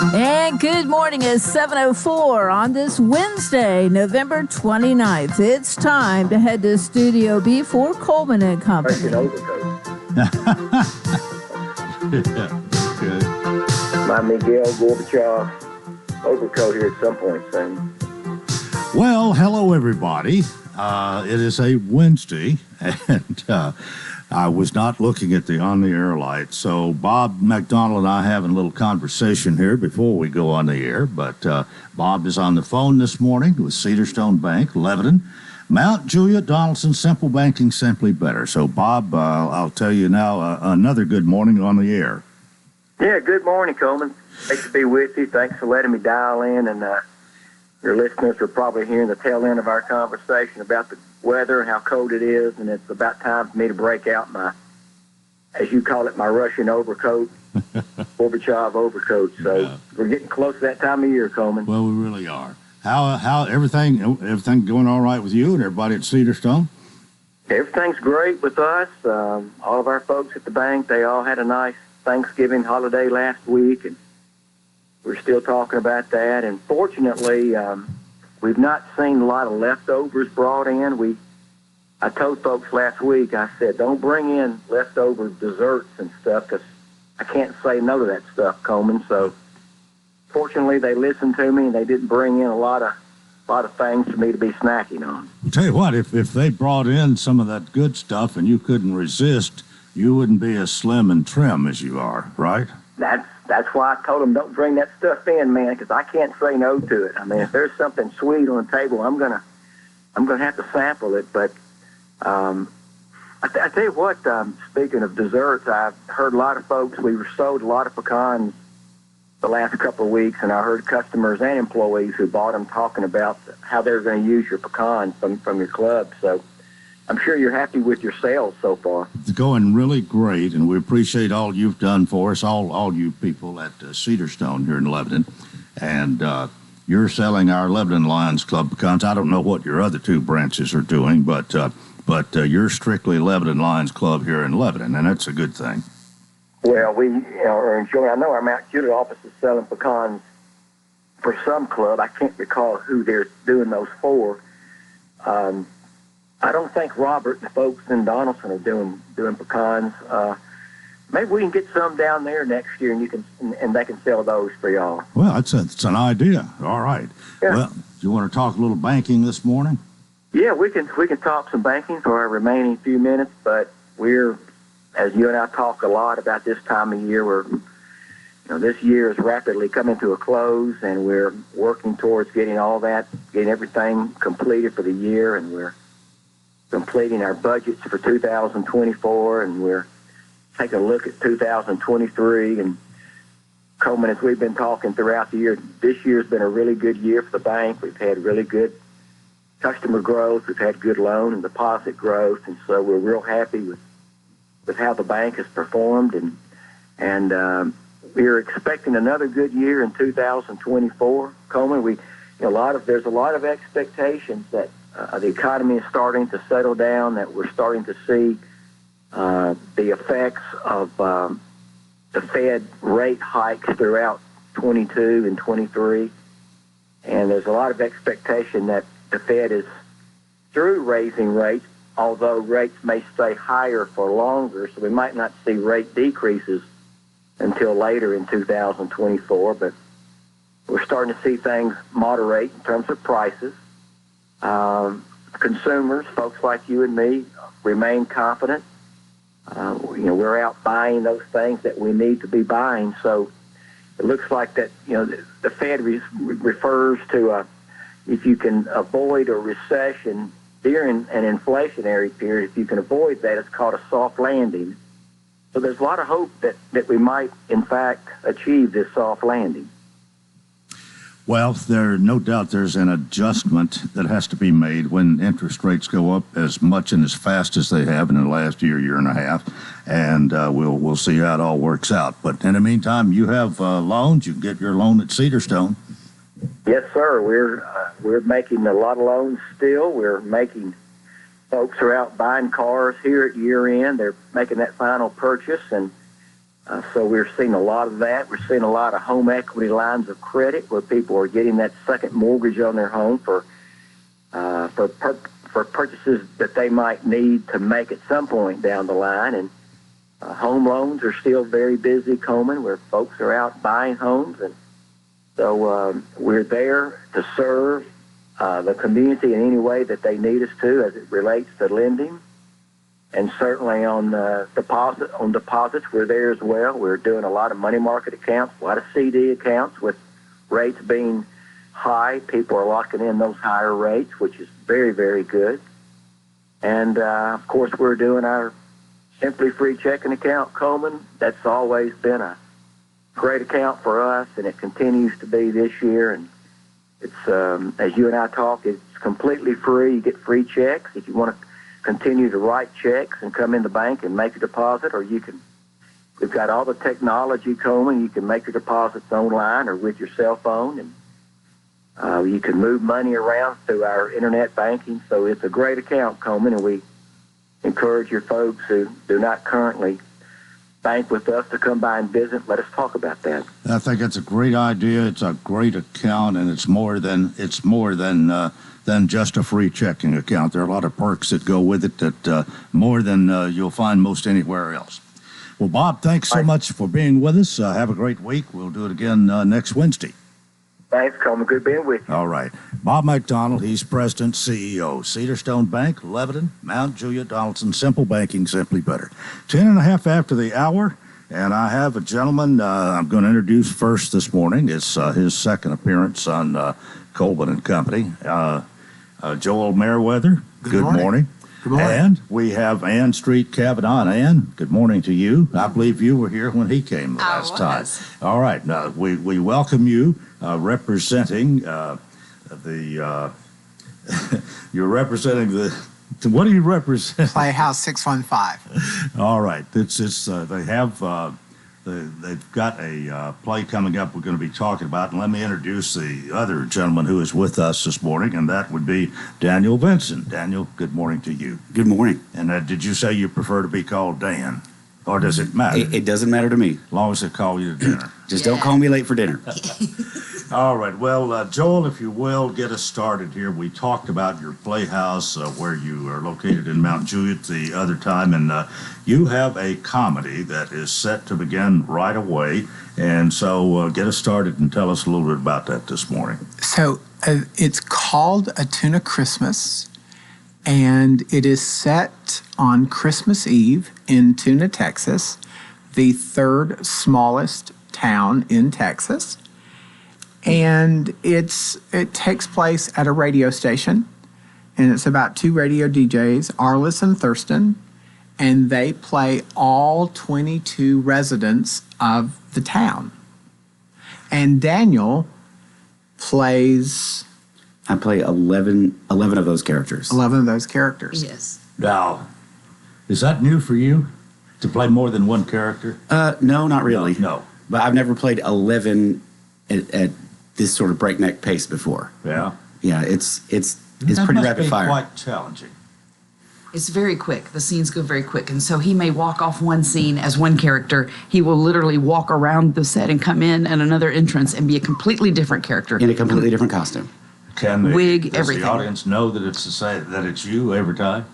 And good morning. It's 7:04 on this Wednesday, November 29th. It's time to head to Studio B for Coleman and Company. Yeah, good. My Miguel Gorbachev overcoat here at some point soon. Well, hello, everybody. It is a Wednesday, and I was not looking at the on-the-air light. So Bob McDonald and I having a little conversation here before we go on the air. But Bob is on the phone this morning with Cedarstone Bank, Lebanon, Mount Juliet, Donaldson, Simple Banking, Simply Better. So, Bob, I'll tell you now, another good morning on the air. Yeah, good morning, Coleman. Great to be with you. Thanks for letting me dial in. And your listeners are probably hearing the tail end of our conversation about the weather and how cold it is. And it's about time for me to break out my, as you call it, my Russian overcoat, Gorbachev overcoat. So We're getting close to that time of year, Coleman. Well, we really are. How everything going all right with you and everybody at Cedarstone? Everything's great with us. All of our folks at the bank, they all had a nice Thanksgiving holiday last week, and we're still talking about that. And fortunately, we've not seen a lot of leftovers brought in. I told folks last week, I said, don't bring in leftover desserts and stuff because I can't say no to that stuff, Coleman. So fortunately, they listened to me and they didn't bring in a lot of things for me to be snacking on. I'll tell you what, if they brought in some of that good stuff and you couldn't resist, you wouldn't be as slim and trim as you are, right? That's why I told them don't bring that stuff in, man, because I can't say no to it. I mean, if there's something sweet on the table, I'm gonna have to sample it. But I tell you what, speaking of desserts, I've heard a lot of folks. We sold a lot of pecans the last couple of weeks, and I heard customers and employees who bought them talking about how they're going to use your pecans from your club. So I'm sure you're happy with your sales so far. It's going really great, and we appreciate all you've done for us, all you people at Cedarstone here in Lebanon. And you're selling our Lebanon Lions Club pecans. I don't know what your other two branches are doing, but you're strictly Lebanon Lions Club here in Lebanon, and that's a good thing. Well, we are enjoying. I know our Mount Juliet office is selling pecans for some club. I can't recall who they're doing those for. I don't think Robert, the folks in Donaldson, are doing pecans. Maybe we can get some down there next year, and they can sell those for y'all. Well, it's an idea. All right. Yeah. Well, do you want to talk a little banking this morning? Yeah, we can talk some banking for our remaining few minutes, but we're, as you and I talk a lot about this time of year, this year is rapidly coming to a close, and we're working towards getting everything completed for the year, and we're completing our budgets for 2024, and we're taking a look at 2023. And Coleman, as we've been talking throughout the year, this year's been a really good year for the bank. We've had really good customer growth. We've had good loan and deposit growth, and so we're real happy with how the bank has performed, and we're expecting another good year in 2024. Coleman, there's a lot of expectations that the economy is starting to settle down, that we're starting to see the effects of the Fed rate hikes throughout 22 and 23, and there's a lot of expectation that the Fed is through raising rates, although rates may stay higher for longer, so we might not see rate decreases until later in 2024, but we're starting to see things moderate in terms of prices. Consumers, folks like you and me, remain confident. We're out buying those things that we need to be buying, so it looks like that, the Fed refers to if you can avoid a recession during an inflationary period, if you can avoid that, it's called a soft landing. So there's a lot of hope that we might, in fact, achieve this soft landing. Well, no doubt there's an adjustment that has to be made when interest rates go up as much and as fast as they have in the last year and a half, and we'll see how it all works out. But in the meantime, you have loans. You can get your loan at Cedarstone. Yes, sir. We're making a lot of loans still. We're making folks are out buying cars here at year end. They're making that final purchase, and So we're seeing a lot of that. We're seeing a lot of home equity lines of credit where people are getting that second mortgage on their home for purchases that they might need to make at some point down the line. And home loans are still very busy, Coleman, where folks are out buying homes. And so we're there to serve the community in any way that they need us to as it relates to lending. And certainly on deposits, we're there as well. We're doing a lot of money market accounts, a lot of CD accounts with rates being high. People are locking in those higher rates, which is very, very good. And, of course, we're doing our Simply Free checking account, Coleman. That's always been a great account for us, and it continues to be this year. And it's, as you and I talk, it's completely free. You get free checks. If you want to continue to write checks and come in the bank and make a deposit, or we've got all the technology, Coleman. You can make your deposits online or with your cell phone, and you can move money around through our internet banking. So it's a great account, Coleman, and we encourage your folks who do not currently bank with us to come by and visit. Let us talk about that. I think it's a great idea. It's a great account, and it's more than just a free checking account. There are a lot of perks that go with it that more than you'll find most anywhere else. Well, Bob, thanks so much for being with us. Have a great week. We'll do it again next Wednesday. Thanks, Coleman. Good being with you. All right. Bob McDonald, he's President, CEO. Cedarstone Bank, Lebanon, Mount Juliet, Donaldson, Simple Banking, Simply Better. 10:30 after the hour, and I have a gentleman I'm going to introduce first this morning. It's his second appearance on Coleman and Company. Joel Merriweather, good morning. Good morning. And we have Ann Street Cavanaugh. Ann, good morning to you. I believe you were here when he came last time. All right. Now, we welcome you representing you're representing what do you represent? Playhouse 615. All right. They've got a play coming up we're going to be talking about, and let me introduce the other gentleman who is with us this morning, and that would be Daniel Vincent. Daniel, good morning to you. Good morning. And did you say you prefer to be called Dan, or does it matter? It doesn't matter to me. As long as they call you to dinner. Just don't call me late for dinner. All right. Well, Joel, if you will, get us started here. We talked about your playhouse where you are located in Mount Juliet the other time, and you have a comedy that is set to begin right away. And so get us started and tell us a little bit about that this morning. So it's called A Tuna Christmas, and it is set on Christmas Eve in Tuna, Texas, the third smallest town in Texas. And it takes place at a radio station, and it's about two radio DJs, Arliss and Thurston, and they play all 22 residents of the town. And Daniel plays... I play 11 of those characters. 11 of those characters. Yes. Now, is that new for you, to play more than one character? No, not really. No. But I've never played 11 at this sort of breakneck pace before. Yeah. Yeah, it's That pretty must rapid be fire. quite challenging. It's very quick. The scenes go very quick. And so he may walk off one scene as one character. He will literally walk around the set and come in at another entrance and be a completely different character. In a completely different costume. Wig, does everything. the audience know that it's you every time?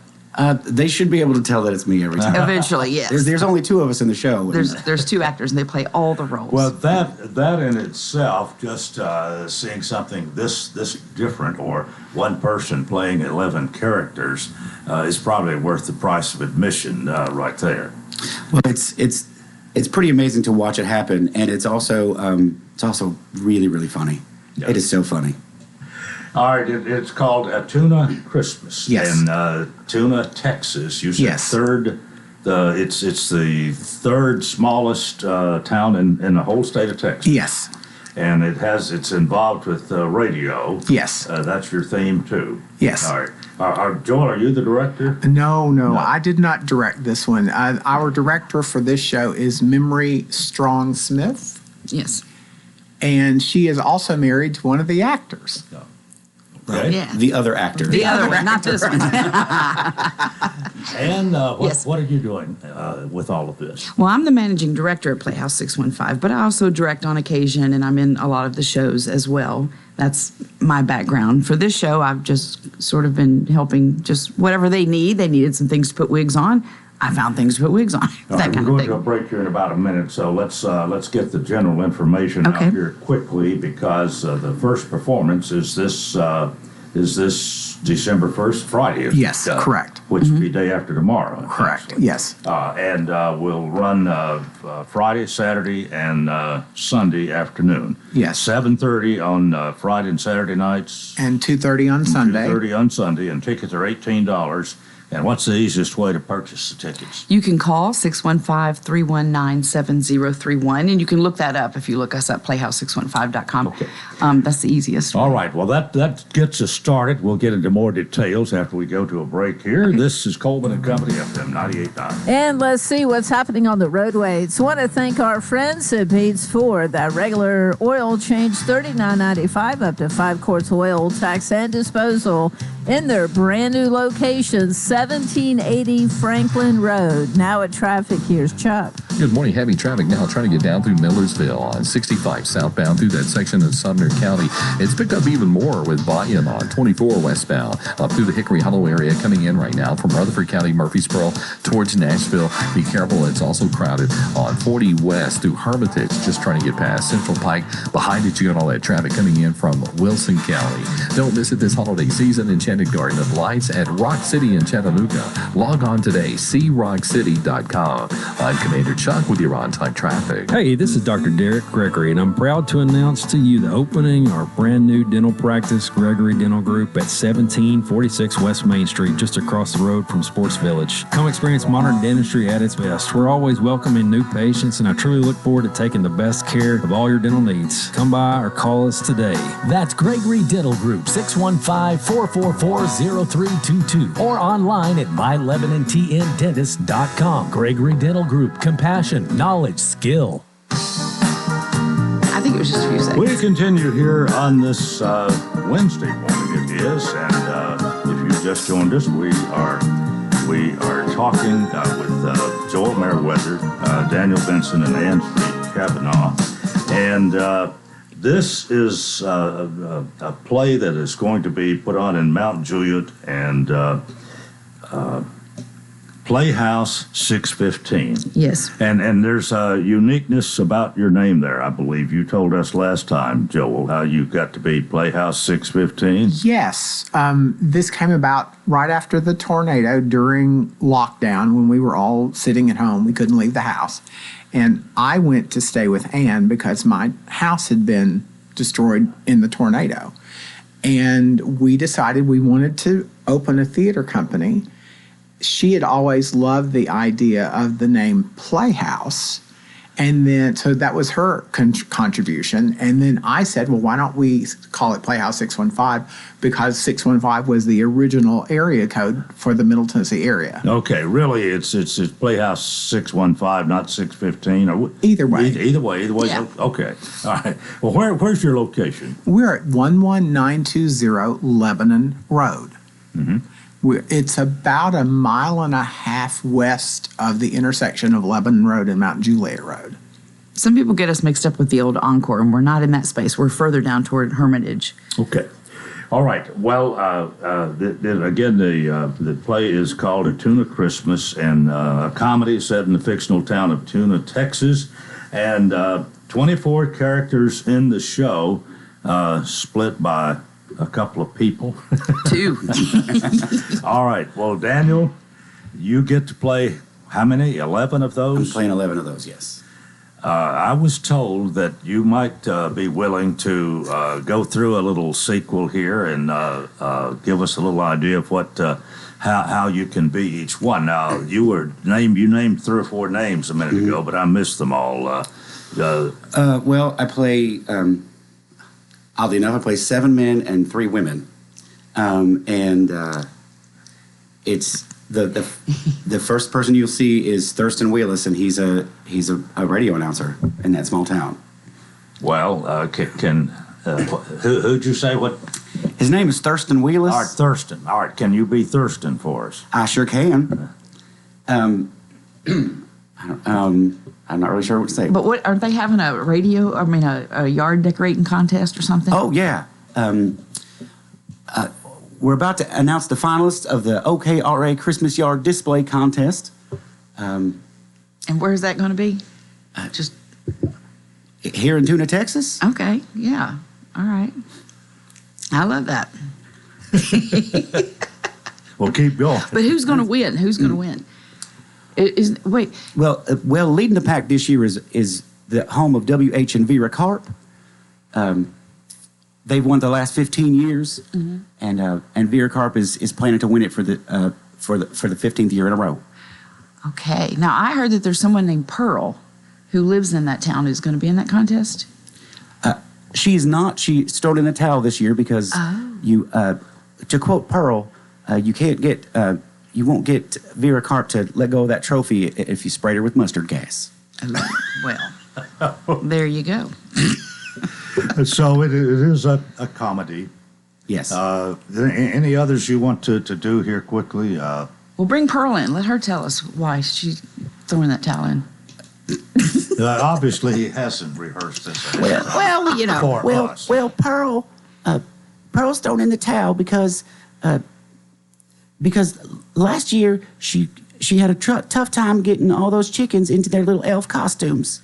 They should be able to tell that it's me every time. Eventually, yes. There's only two of us in the show. There's two actors, and they play all the roles. Well, that in itself, just seeing something this different, or one person playing 11 characters, is probably worth the price of admission right there. Well, it's pretty amazing to watch it happen, and it's also really, really funny. Yeah. It is so funny. All right, it's called A Tuna Christmas. Yes. In Tuna, Texas. You said Yes. It's the third smallest town in the whole state of Texas. Yes. And it's involved with radio. Yes. That's your theme too. Yes. All right. Joel, are you the director? No, I did not direct this one. Our director for this show is Memory Strong Smith, yes. and she is also married to one of the actors. Okay. Yeah. The other actor. The other one, not this one. And Yes. what are you doing with all of this? Well, I'm the managing director at Playhouse 615, but I also direct on occasion, and I'm in a lot of the shows as well. That's my background. For this show, I've just sort of been helping just whatever they need. They needed some things to put wigs on. I found things to put wigs on. All That right, kind we're of going thing. to a break here in about a minute, so let's get the general information Okay. out here quickly because the first performance is this December 1st, Friday. isn't Yes, it? correct. Which will be day after tomorrow. Correct. actually. Yes. And we'll run Friday, Saturday, and Sunday afternoon. Yes. 7:30 on Friday and Saturday nights. And 2:30 on Sunday. 2:30 on Sunday, and tickets are $18. And what's the easiest way to purchase the tickets? You can call 615-319-7031, and you can look that up if you look us up, playhouse615.com. Okay. That's the easiest. All right. Well, that gets us started. We'll get into more details after we go to a break here. This is Coleman and Company, FM 98.9. And let's see what's happening on the roadways. Want to thank our friends at Bates Ford. That regular oil change, $39.95 up to 5 quarts oil, tax and disposal in their brand new location, 1780 Franklin Road. Now at traffic, here's Chuck. Good morning. Heavy traffic now trying to get down through Millersville on 65 southbound through that section of Sumner County. It's picked up even more with volume on 24 westbound up through the Hickory Hollow area coming in right now from Rutherford County, Murfreesboro towards Nashville. Be careful. It's also crowded on 40 west through Hermitage, just trying to get past Central Pike. Behind it, you got all that traffic coming in from Wilson County. Don't miss it this holiday season. Enchanted Garden of Lights at Rock City in Chattanooga. Log on today, crockcity.com. I'm Commander Chuck with your on-time traffic. Hey, this is Dr. Derek Gregory, and I'm proud to announce to you the opening of our brand new dental practice, Gregory Dental Group, at 1746 West Main Street, just across the road from Sports Village. Come experience modern dentistry at its best. We're always welcoming new patients, and I truly look forward to taking the best care of all your dental needs. Come by or call us today. That's Gregory Dental Group, 615-444-0322, or online at mylebanonTNDentist.com. Gregory Dental Group, compassion, knowledge, skill. I think it was just a few seconds. We continue here on this Wednesday morning, it is, and if you just joined us, we are talking with Joel Merriweather, Daniel Benson, and Ann Street Kavanaugh, and this is a play that is going to be put on in Mount Juliet and Playhouse 615. Yes. And there's a uniqueness about your name there, I believe. You told us last time, Joel, how you got to be Playhouse 615. Yes. This came about right after the tornado during lockdown when we were all sitting at home. We couldn't leave the house. And I went to stay with Ann because my house had been destroyed in the tornado. And we decided we wanted to open a theater company. She had always loved the idea of the name Playhouse. And then, so that was her contribution. And then I said, well, why don't we call it Playhouse 615? Because 615 was the original area code for the Middle Tennessee area. Okay, really, it's Playhouse 615, not 615. Or Either way. Either way. Yeah. Okay. All right. Well, where's your location? We're at 11920 Lebanon Road. Mm-hmm. It's about a mile and a half west of the intersection of Lebanon Road and Mount Juliet Road. Some people get us mixed up with the old Encore, and we're not in that space. We're further down toward Hermitage. Okay. All right. Well, again, the play is called A Tuna Christmas, and a comedy set in the fictional town of Tuna, Texas, and 24 characters in the show, split by a couple of people. 2. All right. Well, Daniel, you get to play how many? 11 of I'm those? playing 11 of those, yes. I was told that you might be willing to go through a little sequel here and give us a little idea of what how you can be each one. Now, you named 3 or 4 names a minute ago, but I missed them all. Well, I play, oddly enough, I play 7 men and 3 women. It's the first person you'll see is Thurston Wheelis, and he's a radio announcer in that small town. Well, who'd you say what? His name is Thurston Wheelis. All right, Thurston. All right, can you be Thurston for us? I sure can. I'm not really sure what to say. But what aren't they having a radio? I mean, a yard decorating contest or something? Oh yeah. We're about to announce the finalists of the OKRA Christmas Yard Display Contest. And where's that going to be? Just here in Tuna, Texas. Okay. Yeah. All right. I love that. Well, keep going. But who's going to win? Who's going to win? Wait. Well, leading the pack this year is the home of WH and Vera Carp. They've won the last 15 years, and Vera Carp is planning to win it for the 15th year in a row. Okay. Now I heard that there's someone named Pearl who lives in that town who's going to be in that contest. She's not. She thrown in the towel this year because you, to quote Pearl, you won't get Vera Carp to let go of that trophy if you sprayed her with mustard gas. Well, there you go. So it is a comedy. Yes. Any others you want to do here quickly? Well, bring Pearl in. Let her tell us why she's throwing that towel in. Obviously, he hasn't rehearsed this. Well, you know. For us. Pearl's thrown in the towel because last year she had a tough time getting all those chickens into their little elf costumes.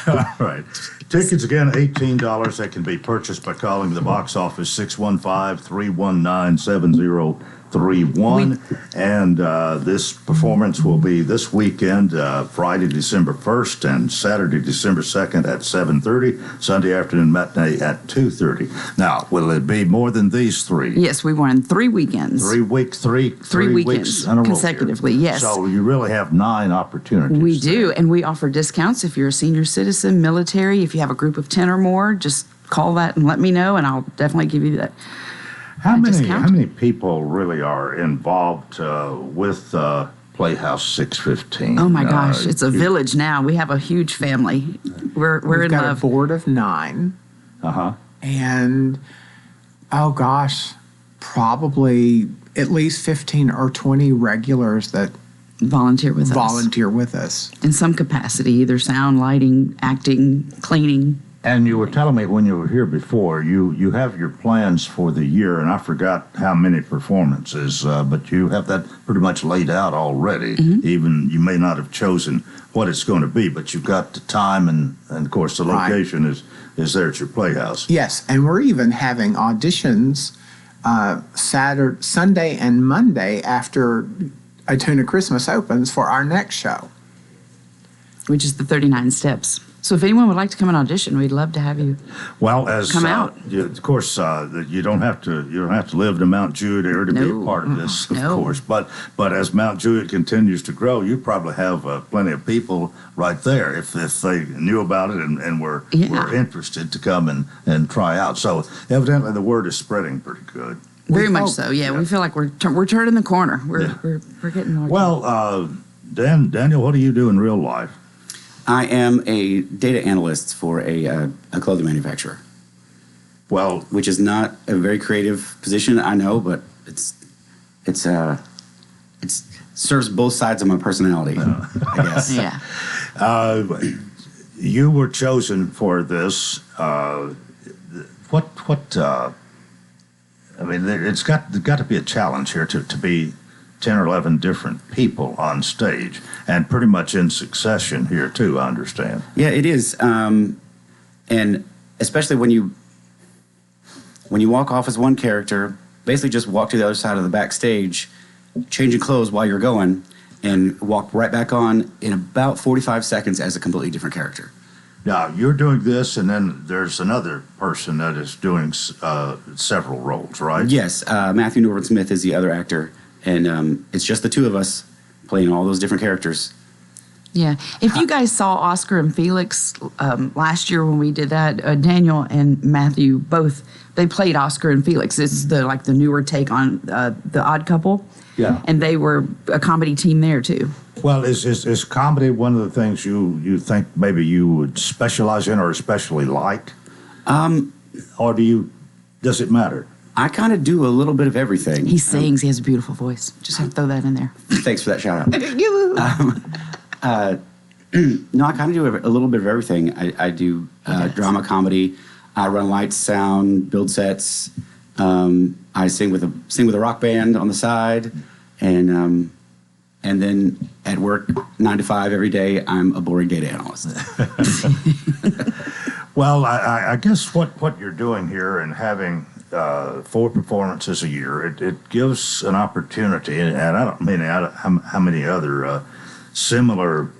All right. Tickets, again, $18. They can be purchased by calling the box office 615-319-7031. And this performance will be this weekend, Friday, December 1st and Saturday, December 2nd at 7:30, Sunday afternoon matinee at 2:30. Now, will it be more than these three? Yes, we won 3 weekends. 3 weeks, three weekends weeks in a row consecutively, here. yes. So you really have 9 opportunities. We do, and we offer discounts if you're a senior citizen, military. If you have a group of 10 or more, just call that and let me know, and I'll definitely give you that. How many people really are involved with Playhouse 615? Oh my gosh, it's a village now. We have a huge family. We're in got love. a board of 9. And oh gosh, probably at least 15 or 20 regulars that volunteer with us in some capacity, either sound, lighting, acting, cleaning. And you were telling me when you were here before, you have your plans for the year, and I forgot how many performances, but you have that pretty much laid out already. Even you may not have chosen what it's going to be, but you've got the time and of course, the location is there at your Playhouse. Yes, and we're even having auditions Sunday and Monday after A Tuna Christmas opens for our next show, which is the 39 Steps. So if anyone would like to come and audition, we'd love to have you. Well, as come out. Of course, you don't have to live in Mount Juliet area to be a part of this, of course. But as Mount Juliet continues to grow, you probably have plenty of people right there if they knew about it and were interested to come and try out. So evidently the word is spreading pretty good. Very much so. Yeah, we feel like we're turning the corner. We're getting more. Well, Daniel, what do you do in real life? I am a data analyst for a clothing manufacturer. Well, which is not a very creative position, I know, but it serves both sides of my personality, I guess. Yeah. You were chosen for this. I mean, there's got to be a challenge here to be 10 or 11 different people on stage, and pretty much in succession here too, I understand. Yeah, it is. And especially when you walk off as one character, basically just walk to the other side of the backstage, changing clothes while you're going, and walk right back on in about 45 seconds as a completely different character. Now, you're doing this, and then there's another person that is doing several roles, right? Yes, Matthew Norman Smith is the other actor. And it's just the two of us playing all those different characters. Yeah. If you guys saw Oscar and Felix last year when we did that, Daniel and Matthew both, they played Oscar and Felix. It's the newer take on The Odd Couple. Yeah. And they were a comedy team there too. Well, is comedy one of the things you think maybe you would specialize in or especially like? or does it matter? I kind of do a little bit of everything. He sings. He has a beautiful voice. Just have to throw that in there. Thanks for that shout out. No, I kind of do a little bit of everything. I do drama, comedy. I run lights, sound, build sets. I sing with a rock band on the side, and then at work 9 to 5 every day. I'm a boring data analyst. Well, I guess what you're doing here and having 4 performances a year, it gives an opportunity, and I don't mean how many other similar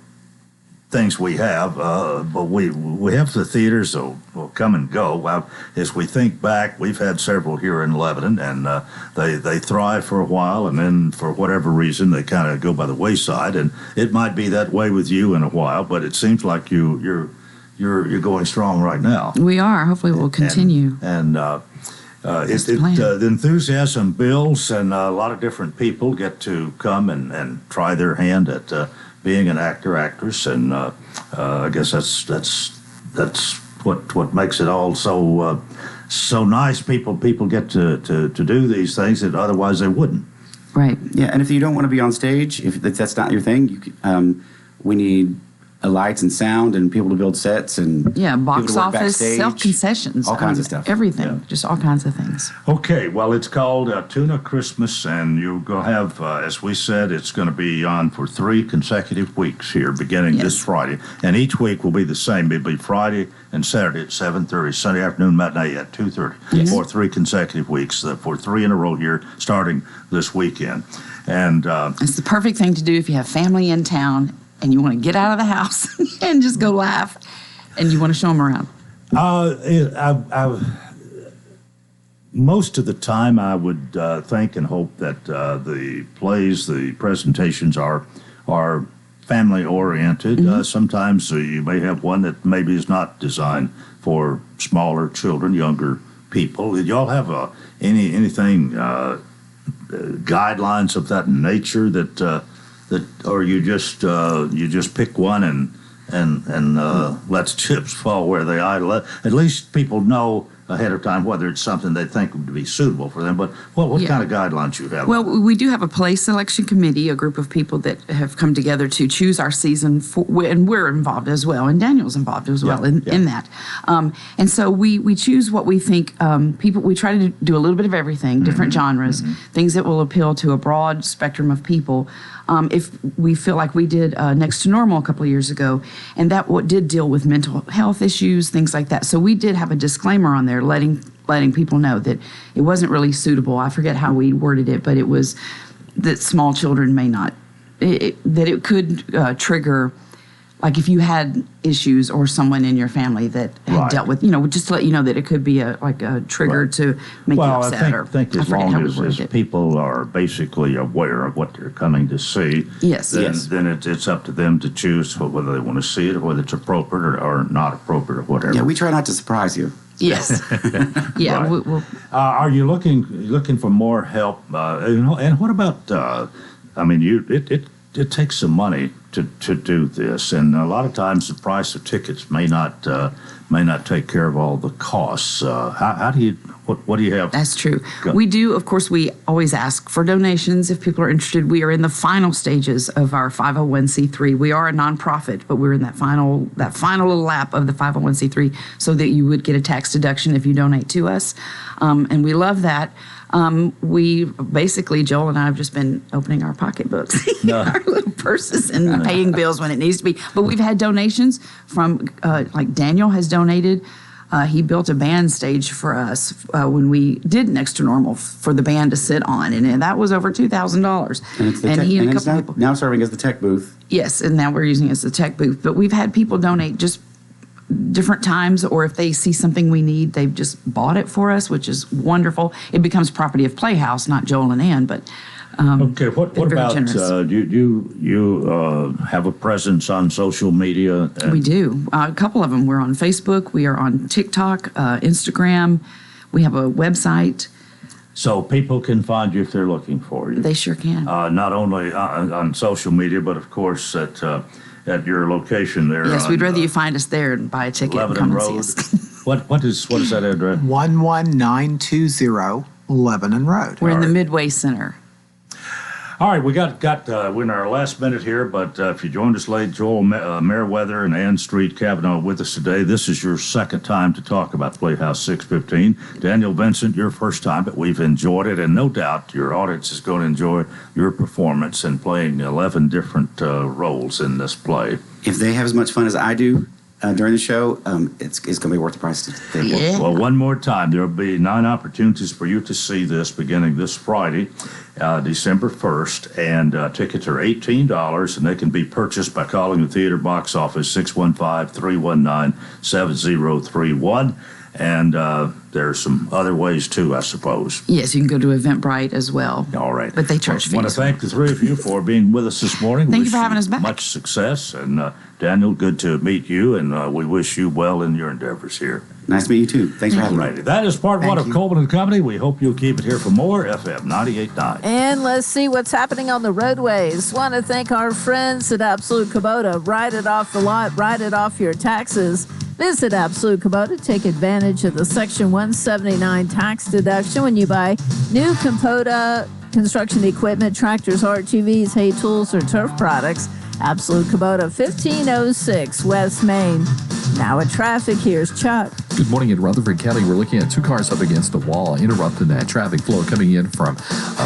things we have, but we have the theaters that will come and go. Well, as we think back, we've had several here in Lebanon, and they thrive for a while, and then for whatever reason they kind of go by the wayside. And it might be that way with you in a while, but it seems like you're going strong right now. We are. Hopefully, we'll continue. And the enthusiasm builds, and a lot of different people get to come and try their hand at being an actress, and I guess that's what makes it all so nice. People get to do these things that otherwise they wouldn't. Right. Yeah, and if you don't want to be on stage, if that's not your thing, we need lights and sound and people to build sets and box office, self-concessions, all kinds of stuff. Everything, just all kinds of things. Okay, well, it's called Tuna Christmas, and you're going to have, as we said, it's going to be on for 3 consecutive weeks here, beginning this Friday, and each week will be the same. It'll be Friday and Saturday at 7:30, Sunday afternoon matinee at 2:30 for 3 consecutive weeks, for 3 in a row here, starting this weekend. And it's the perfect thing to do if you have family in town and you want to get out of the house and just go laugh, and you want to show them around. Most of the time, I would think and hope that the plays, the presentations are family oriented. Mm-hmm. Sometimes you may have one that maybe is not designed for smaller children, younger people. Did y'all have anything guidelines of that nature that or you just pick one and let the chips fall where they idle? At least people know ahead of time whether it's something they think would be suitable for them. But what kind of guidelines you have? Well, we do have a play selection committee, a group of people that have come together to choose our season, and we're involved as well, and Daniel's involved as well in that. And so we choose what we think people. We try to do a little bit of everything, different genres, things that will appeal to a broad spectrum of people. If we feel like we did Next to Normal a couple of years ago, and that did deal with mental health issues, things like that. So we did have a disclaimer on there letting people know that it wasn't really suitable. I forget how we worded it, but it was that small children may not, that it could trigger, like if you had issues or someone in your family that had dealt with, just to let you know that it could be a trigger to make you upset. I think as long as people are basically aware of what they're coming to see, then it's up to them to choose whether they want to see it or whether it's appropriate or not appropriate or whatever. Yeah, we try not to surprise you. Yes. Yeah. Right. Are you looking for more help? And what about? It takes some money to do this, and a lot of times the price of tickets may not take care of all the costs. How do you? What do you have? That's true. We do, of course. We always ask for donations if people are interested. We are in the final stages of our 501c3. We are a nonprofit, but we're in that final little lap of the 501c3, so that you would get a tax deduction if you donate to us, and we love that. We basically, Joel and I have just been opening our pocketbooks, our little purses, and paying bills when it needs to be. But we've had donations from, like Daniel has donated. He built a band stage for us when we did Next to Normal for the band to sit on, and that was over $2,000. And he and a couple people now serving as the tech booth. Yes, and now we're using it as the tech booth. But we've had people donate just different times, or if they see something we need, they've just bought it for us, which is wonderful. It becomes property of Playhouse, not Joel and Ann, but okay. What about you have a presence on social media? We do. A couple of them. We're on Facebook. We are on TikTok, Instagram. We have a website. So people can find you if they're looking for you. They sure can. Not only on social media, but of course at your location there. Yes, we'd rather you find us there and buy a ticket Lebanon and come Road. and see us. What is that address? 11920 Lebanon Road. We're in the Midway Center. All right, we're in our last minute here, but if you joined us late, Joel Meriwether and Ann Street Kavanaugh with us today. This is your second time to talk about Playhouse 615. Daniel Vincent, your first time, but we've enjoyed it, and no doubt your audience is going to enjoy your performance in playing 11 different roles in this play. If they have as much fun as I do during the show, it's going to be worth the price. Well, one more time, there will be 9 opportunities for you to see this beginning this Friday, December 1st, and tickets are $18, and they can be purchased by calling the theater box office 615-319-7031. And there's some other ways, too, I suppose. Yes, you can go to Eventbrite as well. All right. But they charge fees. I want to thank the three of you for being with us this morning. Thank you for having us back. Much success. And Daniel, good to meet you, and we wish you well in your endeavors here. Nice to meet you, too. Thanks for having me. That is part one of Coleman and Company. We hope you'll keep it here for more. FM 98.9. And let's see what's happening on the roadways. Want to thank our friends at Absolute Kubota. Write it off the lot. Write it off your taxes. Visit Absolute Kubota. Take advantage of the Section 179 tax deduction when you buy new Kubota construction equipment, tractors, RTVs, hay tools, or turf products. Absolute Kubota, 1506 West Main. Now at traffic, here's Chuck. Good morning in Rutherford County. We're looking at 2 cars up against the wall, interrupting that traffic flow coming in from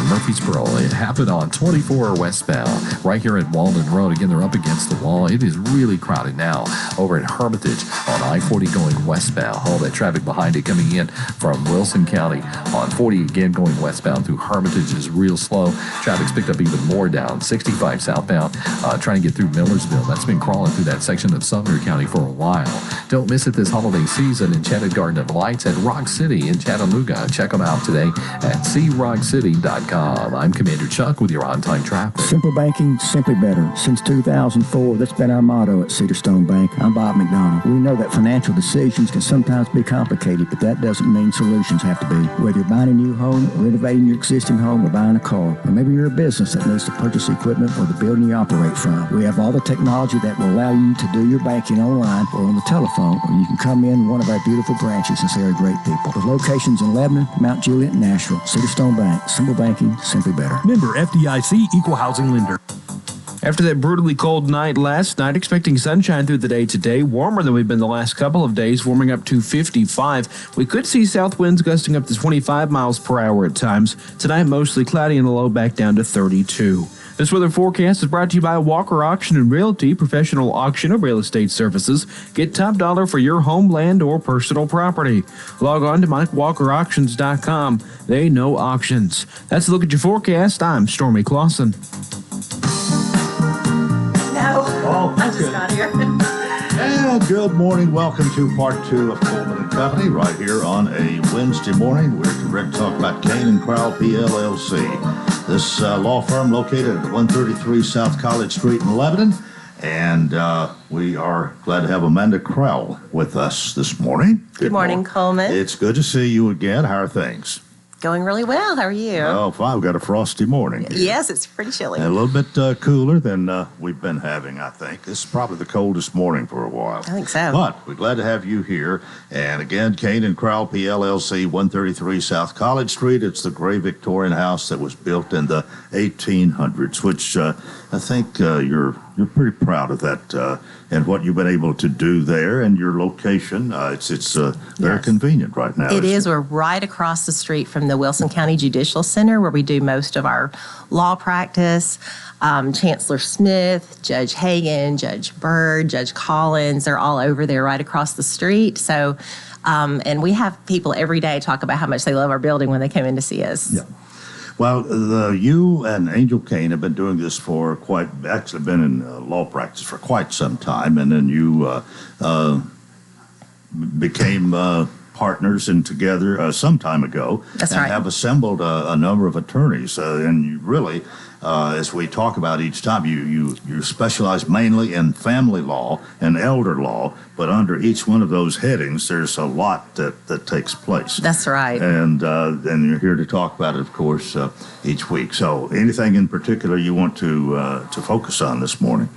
Murfreesboro. It happened on 24 westbound, right here at Walden Road. Again, they're up against the wall. It is really crowded now over at Hermitage on I-40 going westbound. All that traffic behind it coming in from Wilson County on 40 again going westbound through Hermitage is real slow. Traffic's picked up even more down. 65 southbound, trying to get through Millersville. That's been crawling through that section of Sumner County for a while. Don't miss it this holiday season. Enchanted Garden of Lights at Rock City in Chattanooga. Check them out today at crockcity.com. I'm Commander Chuck with your on-time traffic. Simple banking, simply better. Since 2004, that's been our motto at Cedarstone Bank. I'm Bob McDonald. We know that financial decisions can sometimes be complicated, but that doesn't mean solutions have to be. Whether you're buying a new home, renovating your existing home, or buying a car, or maybe you're a business that needs to purchase equipment or the building you operate from, we have all the technology that will allow you to do your banking online or on the telephone, or you can come in one of our beautiful branches and say our great people. With locations in Lebanon, Mount Juliet, and Nashville, Cedarstone Bank. Simple banking, simply better. Member FDIC, Equal Housing Lender. After that brutally cold night last night, expecting sunshine through the day today, warmer than we've been the last couple of days, warming up to 55. We could see south winds gusting up to 25 miles per hour at times. Tonight, mostly cloudy and the low back down to 32. This weather forecast is brought to you by Walker Auction and Realty, professional auction of real estate services. Get top dollar for your home, land, or personal property. Log on to MikeWalkerAuctions.com. They know auctions. That's a look at your forecast. I'm Stormy Clausen. Oh, that's good. Not here. And good morning. Welcome to part 2 of Coleman and Company right here on a Wednesday morning. We're ready to talk about Kane and Crowell PLLC. This law firm located at 133 South College Street in Lebanon. And we are glad to have Amanda Crowell with us this morning. Good morning, Coleman. It's good to see you again. How are things? Going really well. How are you? Oh, fine. We've got a frosty morning here. Yes, it's pretty chilly. And a little bit cooler than we've been having, I think. This is probably the coldest morning for a while. I think so. But we're glad to have you here. And again, Kane and Crowell PLLC, 133 South College Street. It's the gray Victorian house that was built in the 1800s, which I think you're pretty proud of that and what you've been able to do there and your location. It's very convenient right now. It is. We're right across the street from the Wilson County Judicial Center, where we do most of our law practice. Chancellor Smith, Judge Hagan, Judge Byrd, Judge Collins, they're all over there right across the street. So, and we have people every day talk about how much they love our building when they come in to see us. Yeah. Well, you and Angel Kane have been doing this for actually been in law practice for quite some time, and then you became partners and together some time ago. That's and right. Have assembled a number of attorneys, and you really, as we talk about each time, you specialize mainly in family law and elder law, but under each one of those headings, there's a lot that takes place. That's right. And you're here to talk about it, of course, each week. So anything in particular you want to focus on this morning?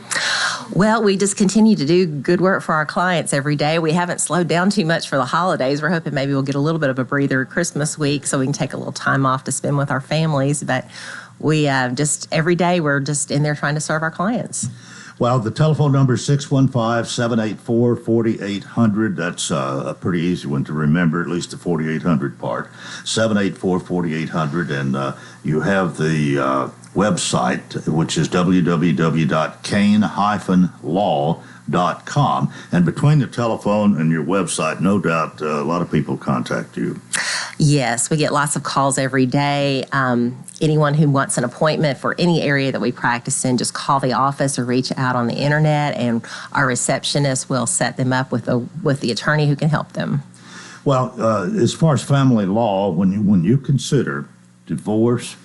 Well, we just continue to do good work for our clients every day. We haven't slowed down too much for the holidays. We're hoping maybe we'll get a little bit of a breather Christmas week so we can take a little time off to spend with our families. But we just every day we're just in there trying to serve our clients. Well, the telephone number is 615-784-4800. That's a pretty easy one to remember, at least the 4800 part. 784-4800. And you have the website, which is www.kane-law.com. And between the telephone and your website, no doubt a lot of people contact you. Yes, we get lots of calls every day. Anyone who wants an appointment for any area that we practice in, just call the office or reach out on the internet, and our receptionist will set them up with the attorney who can help them. Well, as far as family law, when you consider divorce,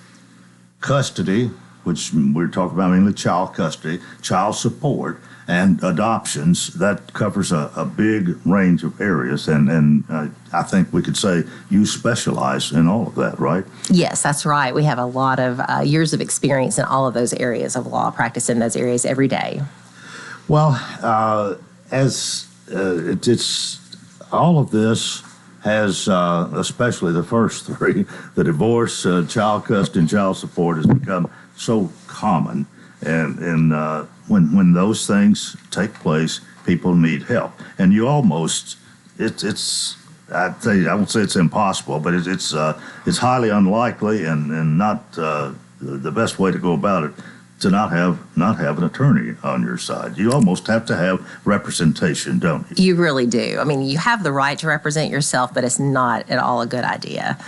custody, which we're talking about mainly child custody, child support, and adoptions, that covers a big range of areas. And I think we could say you specialize in all of that, right? Yes, that's right. We have a lot of years of experience in all of those areas of law, practice in those areas every day. Well, as it's all of this has, especially the first three, the divorce, child custody, and child support has become so common. And when those things take place, people need help. And you almost, it's I'd say, I won't say it's impossible, but it's highly unlikely and not the best way to go about it to not have an attorney on your side. You almost have to have representation, don't you? You really do. I mean, you have the right to represent yourself, but it's not at all a good idea.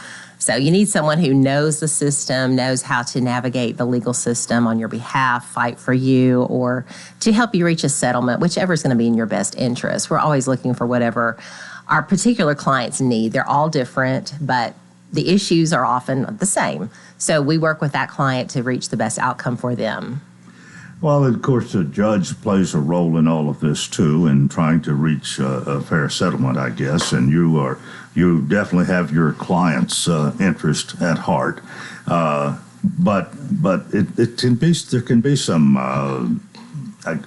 So you need someone who knows the system, knows how to navigate the legal system on your behalf, fight for you, or to help you reach a settlement, whichever is going to be in your best interest. We're always looking for whatever our particular clients need. They're all different, but the issues are often the same. So we work with that client to reach the best outcome for them. Well, of course, the judge plays a role in all of this, too, in trying to reach a fair settlement, I guess. And you definitely have your client's interest at heart. But there can be some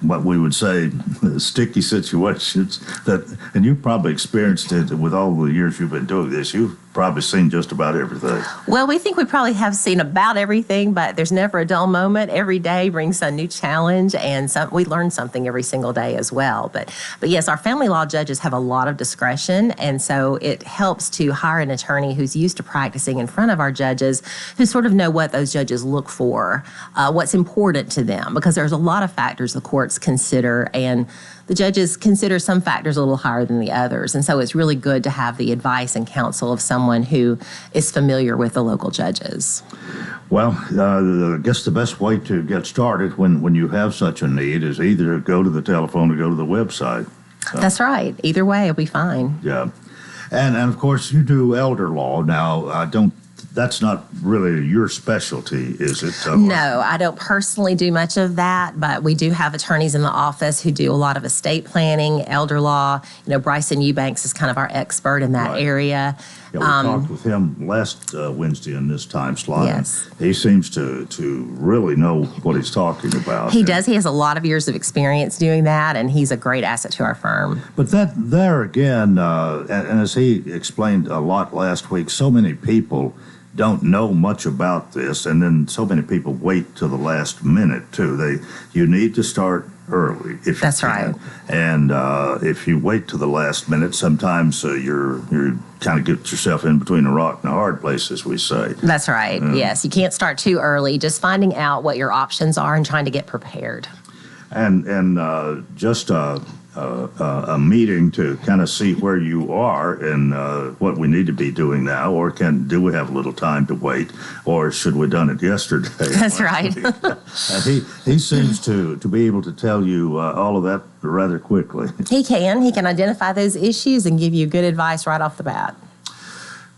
what we would say sticky situations and you've probably experienced it with all the years you've been doing this. You've probably seen just about everything. Well, we think we probably have seen about everything, but there's never a dull moment. Every day brings a new challenge, and we learn something every single day as well. But yes, our family law judges have a lot of discretion, and so it helps to hire an attorney who's used to practicing in front of our judges, who sort of know what those judges look for, what's important to them, because there's a lot of factors the courts consider, and the judges consider some factors a little higher than the others. And so it's really good to have the advice and counsel of someone who is familiar with the local judges. Well, I guess the best way to get started when you have such a need is either go to the telephone or go to the website. That's right. Either way, it'll be fine. Yeah. And of course, you do elder law. Now, that's not really your specialty, is it? No, I don't personally do much of that, but we do have attorneys in the office who do a lot of estate planning, elder law. Bryson Eubanks is kind of our expert in that area. Yeah, we talked with him last Wednesday in this time slot. Yes. He seems to really know what he's talking about. He does. He has a lot of years of experience doing that, and he's a great asset to our firm. But there again, and as he explained a lot last week, so many people don't know much about this, and then so many people wait till the last minute too. You need to start early if you That's can. right. And if you wait to the last minute, sometimes you're kind of get yourself in between a rock and a hard place, as we say. That's right. Yes, you can't start too early. Just finding out what your options are and trying to get prepared. And just a meeting to kind of see where you are and what we need to be doing now, or do we have a little time to wait, or should we have done it yesterday? That's right. And he seems to be able to tell you all of that rather quickly. He can identify those issues and give you good advice right off the bat.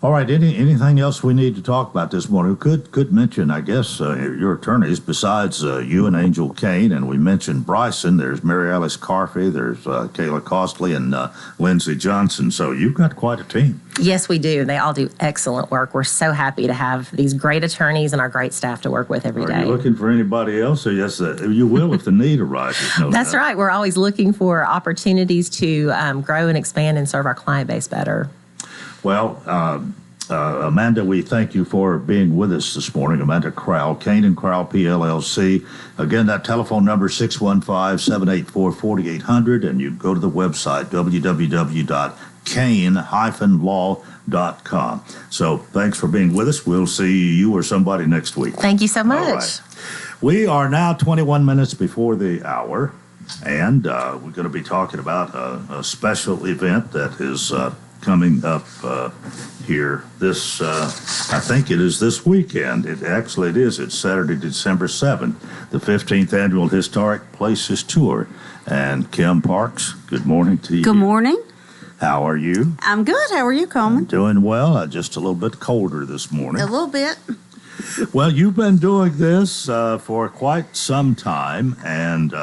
All right. Anything else we need to talk about this morning? Could mention, I guess, your attorneys besides you and Angel Kane, and we mentioned Bryson. There's Mary Alice Carfey. There's Kayla Costley and Lindsey Johnson. So you've got quite a team. Yes, we do. They all do excellent work. We're so happy to have these great attorneys and our great staff to work with every day. Are you looking for anybody else? Or yes, you will if the need arises. No That's doubt. right. We're always looking for opportunities to grow and expand and serve our client base better. Well, Amanda, we thank you for being with us this morning. Amanda Crowell, Kane and Crowell PLLC. Again, that telephone number 615-784-4800, and you go to the website www.kane-law.com. So thanks for being with us. We'll see you or somebody next week. Thank you so much. All right. We are now 21 minutes before the hour, and we're going to be talking about a special event that is coming up here this, I think it is this weekend. It is. It's Saturday, December 7th, the 15th Annual Historic Places Tour. And Kim Parks, good morning to you. Good morning. How are you? I'm good. How are you, Coleman? Doing well. Just a little bit colder this morning. A little bit. Well, you've been doing this for quite some time, and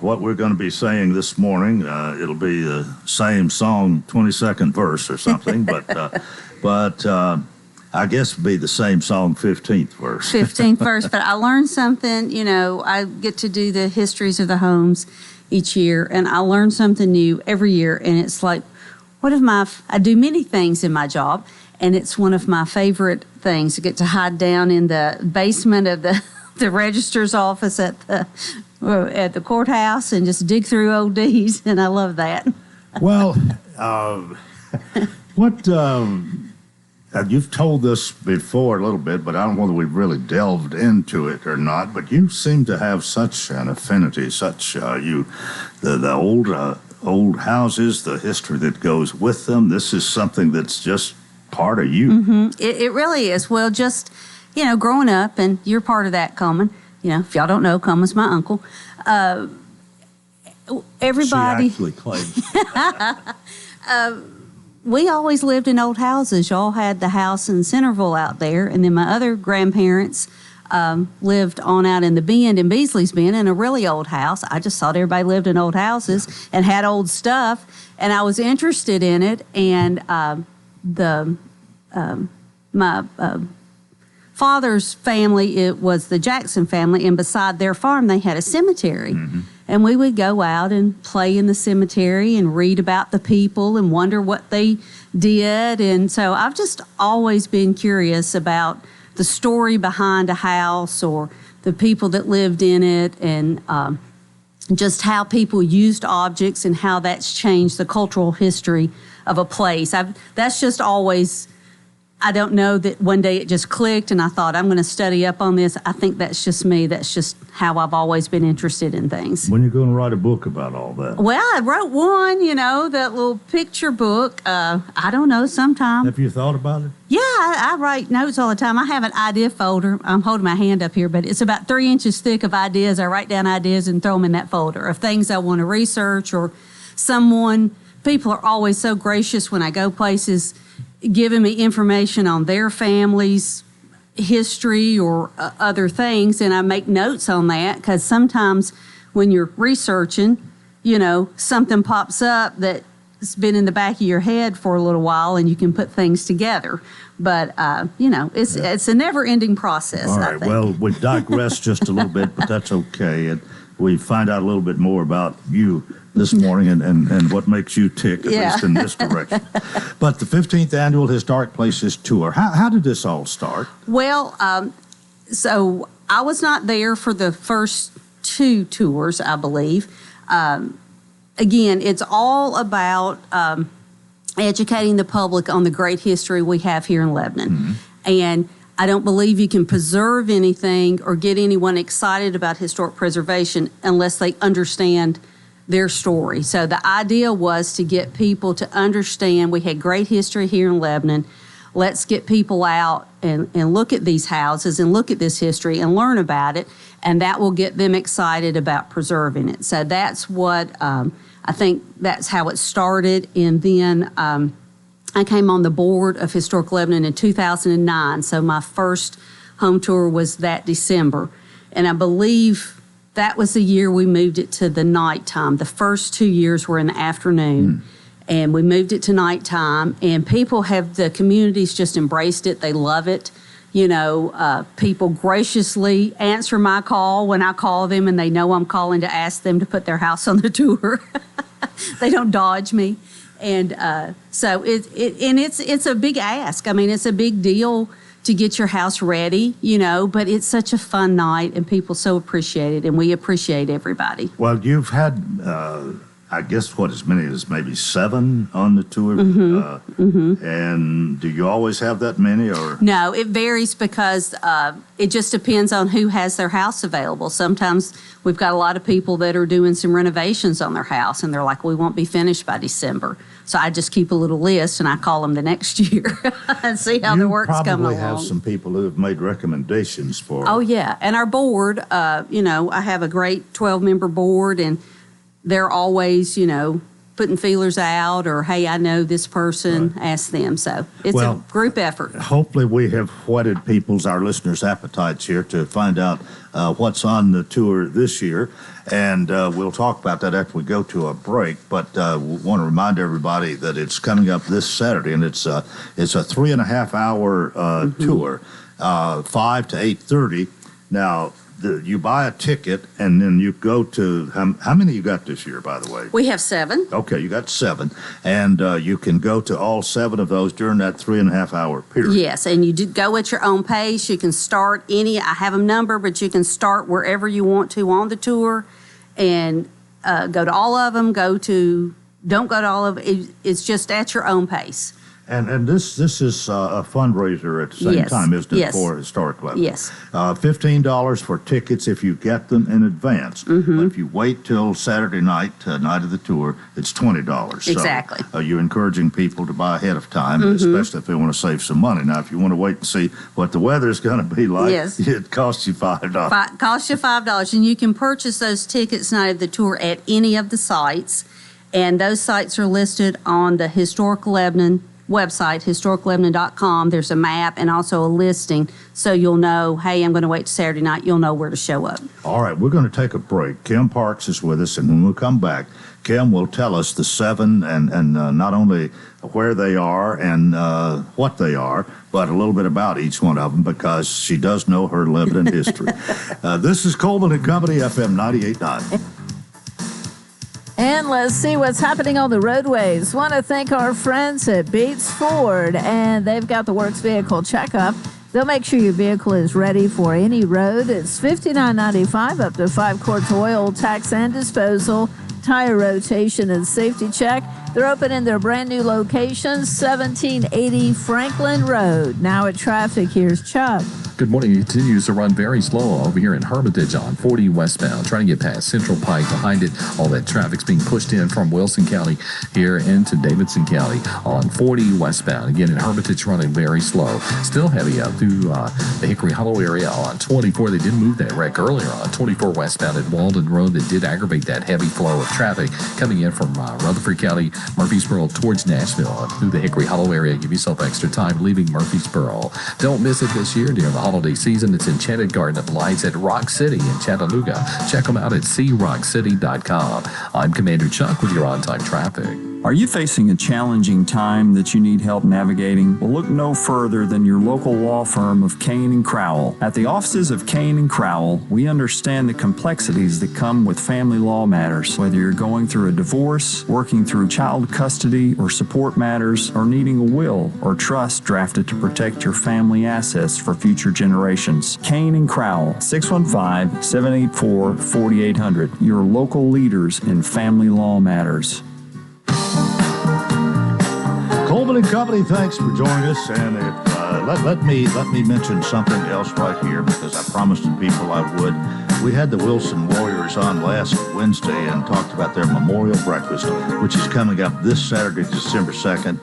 what we're going to be saying this morning, it'll be the same song, 22nd verse or something, but I guess it'll be the same song, 15th verse. 15th verse, but I learned something. I get to do the histories of the homes each year, and I learn something new every year, and it's like, I do many things in my job, and it's one of my favorite things to get to hide down in the basement of the registrar's office at the courthouse and just dig through old deeds, and I love that. Well, you've told this before a little bit, but I don't know whether we've really delved into it or not, but you seem to have such an affinity, the old houses, the history that goes with them. This is something that's just part of you. Mm-hmm. It really is. Well, just, growing up, and you're part of that, Coleman. If y'all don't know, Coleman's my uncle. Everybody. She actually claims. We always lived in old houses. Y'all had the house in Centerville out there, and then my other grandparents lived on out in the Bend, in Beasley's Bend, in a really old house. I just thought everybody lived in old houses and had old stuff, and I was interested in it. And my father's family, it was the Jackson family, and beside their farm they had a cemetery. Mm-hmm. And we would go out and play in the cemetery and read about the people and wonder what they did. And so I've just always been curious about the story behind a house or the people that lived in it, and just how people used objects and how that's changed the cultural history of a place. That's just always, I don't know that one day it just clicked and I thought, I'm going to study up on this. I think that's just me. That's just how I've always been interested in things. When are you going to write a book about all that? Well, I wrote one, that little picture book. I don't know, sometime. Have you thought about it? Yeah, I write notes all the time. I have an idea folder. I'm holding my hand up here, but it's about 3 inches thick of ideas. I write down ideas and throw them in that folder of things I want to research, or people are always so gracious when I go places, giving me information on their family's history or other things, and I make notes on that, because sometimes when you're researching, something pops up that's been in the back of your head for a little while, and you can put things together. But, it's a never-ending process. All right, well, we digress just a little bit, but that's okay. And we find out a little bit more about you this morning and what makes you tick, at least in this direction. But the 15th Annual Historic Places Tour, how did this all start? Well, so I was not there for the first 2 tours, I believe. Again, it's all about educating the public on the great history we have here in Lebanon. Mm-hmm. And I don't believe you can preserve anything or get anyone excited about historic preservation unless they understand their story. So the idea was to get people to understand we had great history here in Lebanon. Let's get people out and look at these houses and look at this history and learn about it, and that will get them excited about preserving it. So that's what I think that's how it started. And then I came on the board of Historic Lebanon in 2009, so my first home tour was that December. And I believe that was the year we moved it to the nighttime. The first 2 years were in the afternoon, and we moved it to nighttime. And the community's just embraced it. They love it. You know, people graciously answer my call when I call them, and they know I'm calling to ask them to put their house on the tour. They don't dodge me. And so it's a big ask. I mean, it's a big deal to get your house ready, you know, but it's such a fun night and people so appreciate it, and we appreciate everybody. Well, you've had, I guess, as many as maybe 7 on the tour? And do you always have that many? Or No, it varies because it just depends on who has their house available. Sometimes we've got a lot of people that are doing some renovations on their house, and they're like, we won't be finished by December. So I just keep a little list, and I call them the next year and see how the work's coming along. You probably have some people who have made recommendations for. Oh, yeah. And our board, you know, I have a great 12-member board, and they're always, you know, putting feelers out or, hey, I know this person, ask them. So it's a group effort. Hopefully we have whetted our listeners' appetites here to find out what's on the tour this year. And we'll talk about that after we go to a break. But we want to remind everybody that it's coming up this Saturday, and it's a 3.5-hour tour, 5 to 8:30. Now, you buy a ticket, and then you go to, how many you got this year, by the way? We have 7. Okay, you got 7. And you can go to all 7 of those during that 3.5-hour period. Yes, and you do go at your own pace. You can start I have them numbered, but you can start wherever you want to on the tour and go to all of them, don't go to all of them. It's just at your own pace. And this is a fundraiser at the same time, isn't it, for Historic Lebanon? Yes. $15 for tickets if you get them in advance. But if you wait till Saturday night, night of the tour, it's $20. Exactly. So you're encouraging people to buy ahead of time, especially if they want to save some money. Now, if you want to wait and see what the weather's going to be like, it costs you $5. Costs you $5, and you can purchase those tickets night of the tour at any of the sites. And those sites are listed on the Historic Lebanon website, historiclebanon.com. There's a map and also a listing, so you'll know, hey, I'm going to wait till Saturday night. You'll know where to show up. All right, we're going to take a break. Kim Parks is with us, and when we come back, Kim will tell us the 7 and not only where they are and what they are, but a little bit about each one of them, because she does know her Lebanon history. This is Coleman and Company, FM 98.9. And let's see what's happening on the roadways. Want to thank our friends at Beats Ford, and they've got the Works Vehicle Checkup. They'll make sure your vehicle is ready for any road. It's $59.95 up to 5 quarts oil, tax and disposal, tire rotation and safety check. They're open in their brand new location, 1780 Franklin Road. Now at traffic, here's Chuck. Good morning. It continues to run very slow over here in Hermitage on 40 westbound, trying to get past Central Pike. Behind it, all that traffic's being pushed in from Wilson County here into Davidson County on 40 westbound. Again, in Hermitage, running very slow. Still heavy up through the Hickory Hollow area on 24. They did move that wreck earlier on 24 westbound at Walden Road that did aggravate that heavy flow of traffic coming in from Rutherford County, Murfreesboro towards Nashville through the Hickory Hollow area. Give yourself extra time leaving Murfreesboro. Don't miss it this year during the holiday season. It's Enchanted Garden of Lights at Rock City in Chattanooga. Check them out at crockcity.com. I'm Commander Chuck with your on-time traffic. Are you facing a challenging time that you need help navigating? Well, look no further than your local law firm of Kane & Crowell. At the offices of Kane & Crowell, we understand the complexities that come with family law matters. Whether you're going through a divorce, working through child custody or support matters, or needing a will or trust drafted to protect your family assets for future generations. Kane & Crowell, 615-784-4800. Your local leaders in family law matters. Coleman and Company, thanks for joining us. And let me mention something else right here, because I promised the people I would. We had the Wilson Warriors was on last Wednesday and talked about their memorial breakfast, which is coming up this Saturday, December 2nd,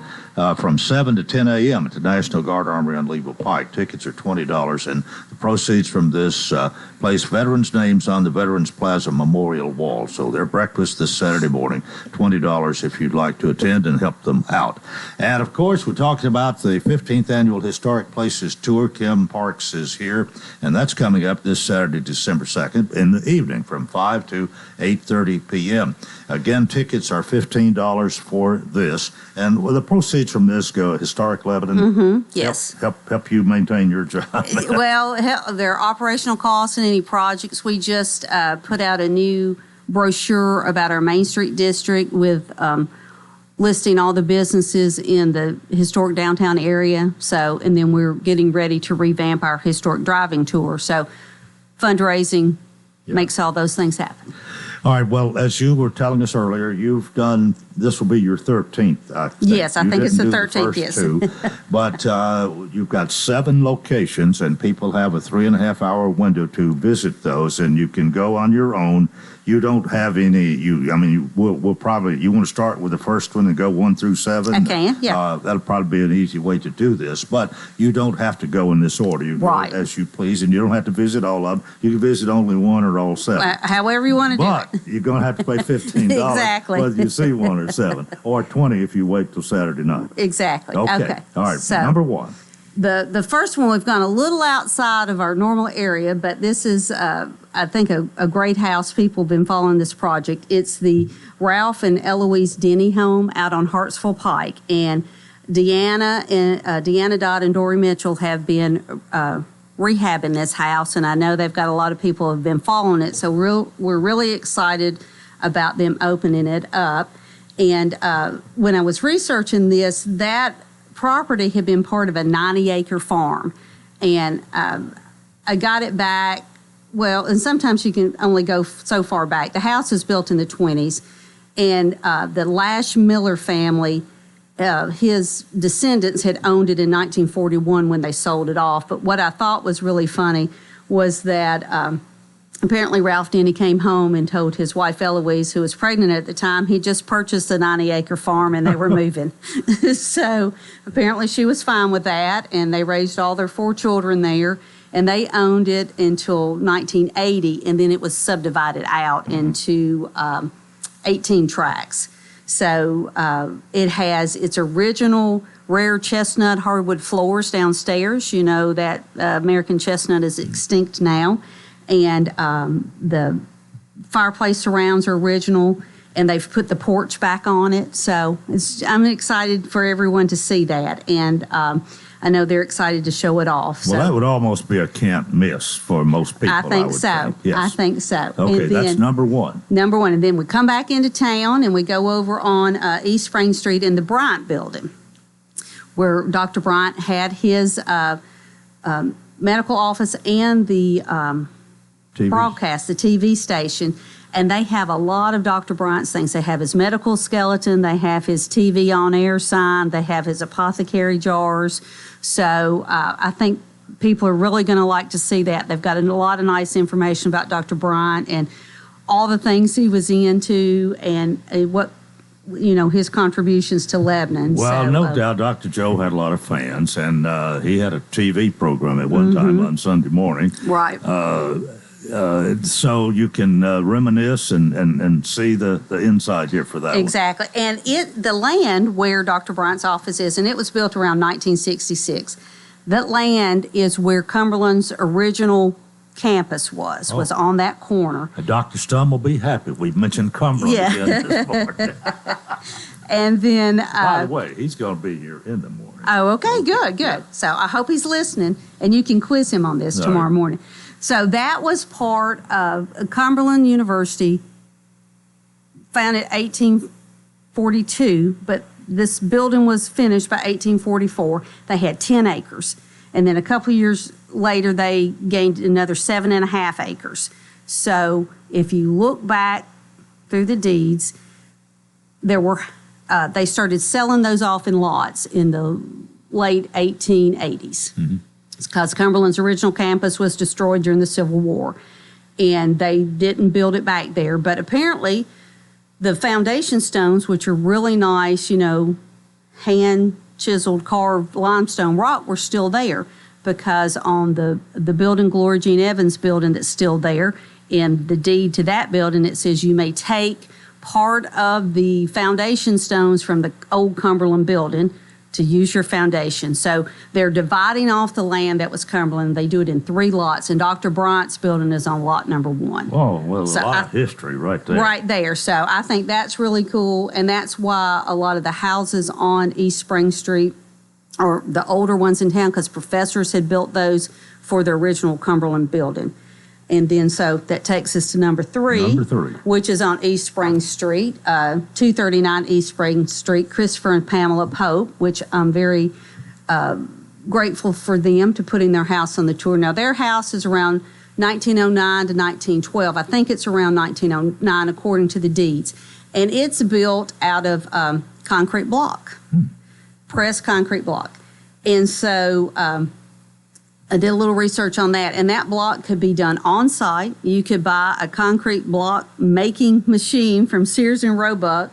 from 7 to 10 a.m. at the National Guard Armory on Leeville Pike. Tickets are $20, and the proceeds from this place veterans' names on the Veterans Plaza Memorial Wall. So their breakfast this Saturday morning, $20 if you'd like to attend and help them out. And, of course, we're talking about the 15th Annual Historic Places Tour. Kim Parks is here, and that's coming up this Saturday, December 2nd, in the evening from 5 to 8:30 p.m. Again, tickets are $15 for this, and the proceeds from this go Historic Lebanon. Mm-hmm. Yes. Help you maintain your job. Well, their operational costs and any projects. We just put out a new brochure about our Main Street district with listing all the businesses in the historic downtown area. So, and then we're getting ready to revamp our historic driving tour. So, fundraising makes all those things happen. All right. Well, as you were telling us earlier, you've done, this will be your 13th, I think. Yes, I think it's the 13th, yes. Two, but you've got 7 locations, and people have a 3.5-hour window to visit those, and you can go on your own. You don't have any, we'll probably, you want to start with the first one and go 1 through 7? I can, yeah. That'll probably be an easy way to do this, but you don't have to go in this order. You go as you please, and you don't have to visit all of them. You can visit only 1 or all 7. However you want to do it. But you're going to have to pay $15 exactly. whether you see 1 or 7, or 20 if you wait till Saturday night. Exactly. Okay. All right. So, number 1. The first one, we've gone a little outside of our normal area, but this is, I think, a great house. People have been following this project. It's the Ralph and Eloise Denny home out on Hartsville Pike. And Deanna Dodd and Dory Mitchell have been rehabbing this house, and I know they've got a lot of people who have been following it. So we're really excited about them opening it up. And when I was researching this, that property had been part of a 90-acre farm, and I got it back. Well, and sometimes you can only go so far back. The house was built in the 20s, and the Lash Miller family, his descendants had owned it in 1941 when they sold it off. But what I thought was really funny was that apparently Ralph Denny came home and told his wife Eloise, who was pregnant at the time, he just purchased a 90-acre farm and they were moving. So apparently she was fine with that, and they raised all their 4 children there, and they owned it until 1980, and then it was subdivided out into 18 tracts. So it has its original rare chestnut hardwood floors downstairs. You know that American chestnut is extinct now. And the fireplace surrounds are original, and they've put the porch back on it. So I'm excited for everyone to see that, and I know they're excited to show it off. Well, that would almost be a can't miss for most people, I think so. Think. Yes. I think so. Okay, and then, that's number 1. Number 1, and then we come back into town, and we go over on East Spring Street in the Bryant Building, where Dr. Bryant had his medical office and the TV. broadcast, the TV station, and they have a lot of Dr. Bryant's things. They have his medical skeleton, they have his TV on air sign, they have his apothecary jars. So I think people are really going to like to see that. They've got a lot of nice information about Dr. Bryant and all the things he was into, and what, his contributions to Lebanon. Well, so, no doubt Dr. Joe had a lot of fans, and he had a TV program at one time on Sunday morning. Right. So you can reminisce and see the inside here for that exactly. one. And the land where Dr. Bryant's office is, and it was built around 1966, that land is where Cumberland's original campus was on that corner. Dr. Stum will be happy we mentioned Cumberland again this morning. And then... by the way, he's going to be here in the morning. Oh, okay, good. Yeah. So I hope he's listening, and you can quiz him on this tomorrow morning. So that was part of Cumberland University, founded 1842, but this building was finished by 1844. They had 10 acres. And then a couple of years later, they gained another 7.5 acres. So if you look back through the deeds, they started selling those off in lots in the late 1880s. Because Cumberland's original campus was destroyed during the Civil War. and they didn't build it back there. But apparently, the foundation stones, which are really nice, hand chiseled, carved limestone rock, were still there, because on the building, Gloria Jean Evans building that's still there, in the deed to that building, it says you may take part of the foundation stones from the old Cumberland building to use your foundation. So they're dividing off the land that was Cumberland. They do it in 3 lots, and Dr. Bryant's building is on lot number 1. Oh, well, so a lot of history right there. Right there. So I think that's really cool, and that's why a lot of the houses on East Spring Street are the older ones in town, because professors had built those for the original Cumberland building. And then so that takes us to number 3, which is on East Spring Street, 239 East Spring Street, Christopher and Pamela Pope, which I'm very grateful for them to putting their house on the tour. Now, their house is around 1909 to 1912. I think it's around 1909 according to the deeds. And it's built out of concrete block, pressed concrete block. And so I did a little research on that, and that block could be done on site. You could buy a concrete block making machine from Sears and Roebuck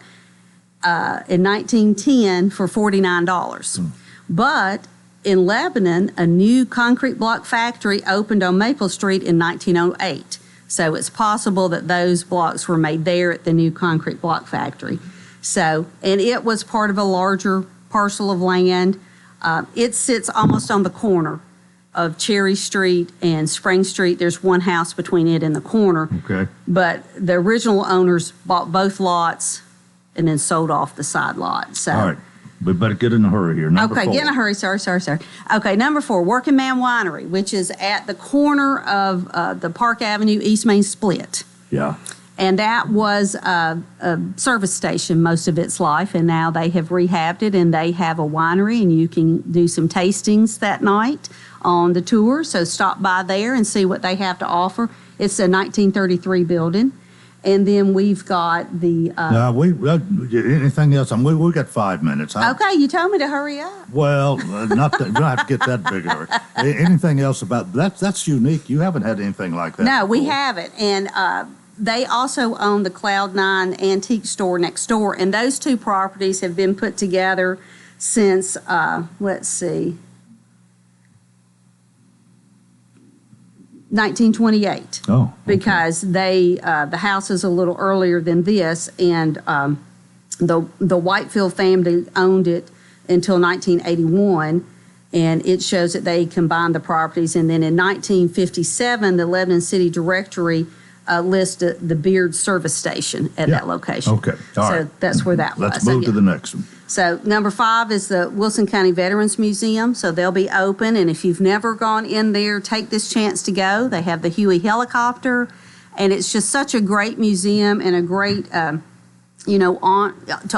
in 1910 for $49. But in Lebanon, a new concrete block factory opened on Maple Street in 1908. So it's possible that those blocks were made there at the new concrete block factory. So, and it was part of a larger parcel of land. It sits almost on the corner of Cherry Street and Spring Street. There's one house between it and the corner. Okay. But the original owners bought both lots and then sold off the side lot. So. All right. We better get in a hurry here. Number 4. Get in a hurry. Sorry. Okay, number 4, Working Man Winery, which is at the corner of the Park Avenue East Main split. Yeah. And that was a service station most of its life, and now they have rehabbed it, and they have a winery, and you can do some tastings that night on the tour. So stop by there and see what they have to offer. It's a 1933 building. And then we've got the... anything else? We got 5 minutes. Okay, you told me to hurry up. Well, not that, we don't have to get that big of a hurry. Anything else about... That's unique. You haven't had anything like that No, before. we haven't. And they also own the Cloud9 antique store next door. And those 2 properties have been put together since, let's see... 1928. Oh, okay. Because they the house is a little earlier than this, and the Whitefield family owned it until 1981, and it shows that they combined the properties. And then in 1957, the Lebanon City Directory listed the Beard Service Station at that location. Okay, all right. So that's where that was. Let's move to the next one. So number 5 is the Wilson County Veterans Museum. So they'll be open, and if you've never gone in there, take this chance to go. They have the Huey helicopter, and it's just such a great museum and a great, to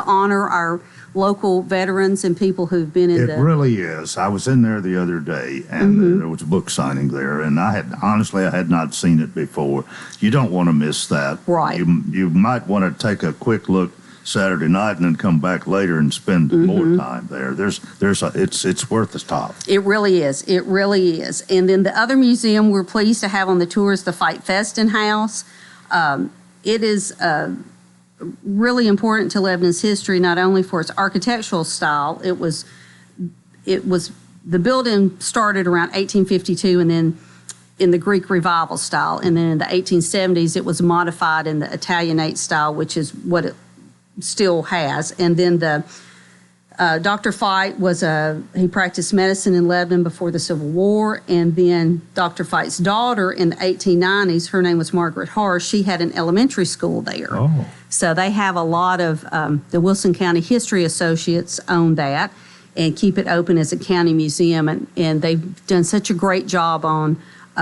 honor our local veterans and people who've been in It really is. I was in there the other day, and there was a book signing there, and I had not seen it before. You don't want to miss that. Right. You might want to take a quick look Saturday night and then come back later and spend more time there. It's worth the stop. It really is. It really is. And then the other museum we're pleased to have on the tour is the Fight Festin House. It is really important to Lebanon's history, not only for its architectural style. It was the building started around 1852, and then in the Greek Revival style, and then in the 1870s it was modified in the Italianate style, which is what it still has. And then the Dr. Fight he practiced medicine in Lebanon before the Civil War, and then Dr. Fight's daughter in the 1890s, her name was Margaret Harsh, she had an elementary school there. Oh. So they have a lot of, the Wilson County History Associates own that and keep it open as a county museum, and they've done such a great job on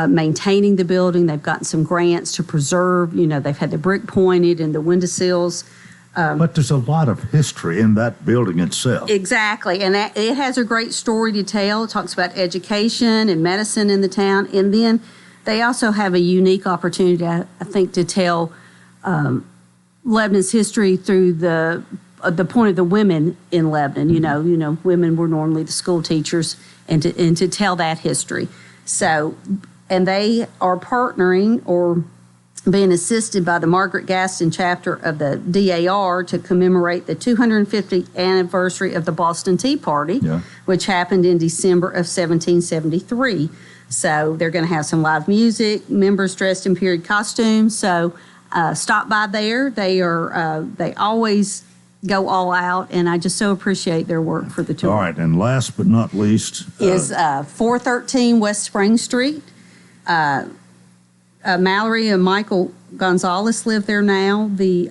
maintaining the building. They've gotten some grants to preserve, they've had the brick pointed and the windowsills. But there's a lot of history in that building itself. Exactly, and it has a great story to tell. It talks about education and medicine in the town, and then they also have a unique opportunity, I think, to tell Lebanon's history through the point of the women in Lebanon. Women were normally the school teachers, and to tell that history. So, and they are partnering, or being assisted by the Margaret Gaston chapter of the DAR to commemorate the 250th anniversary of the Boston Tea Party, which happened in December of 1773. So they're going to have some live music, members dressed in period costumes. So stop by there. They always go all out, and I just so appreciate their work for the tour. All right, and last but not least is 413 West Spring Street. Mallory and Michael Gonzalez live there now. The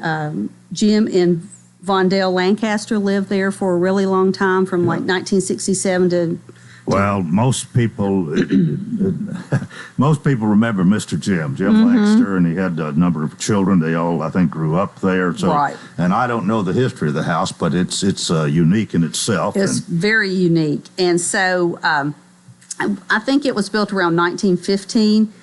Jim and Vondell Lancaster lived there for a really long time, from like 1967 to. Well, most people remember Mr. Jim Lancaster, and he had a number of children. They all, I think, grew up there. So, right. And I don't know the history of the house, but it's unique in itself. It's very unique, and so I think it was built around 1915.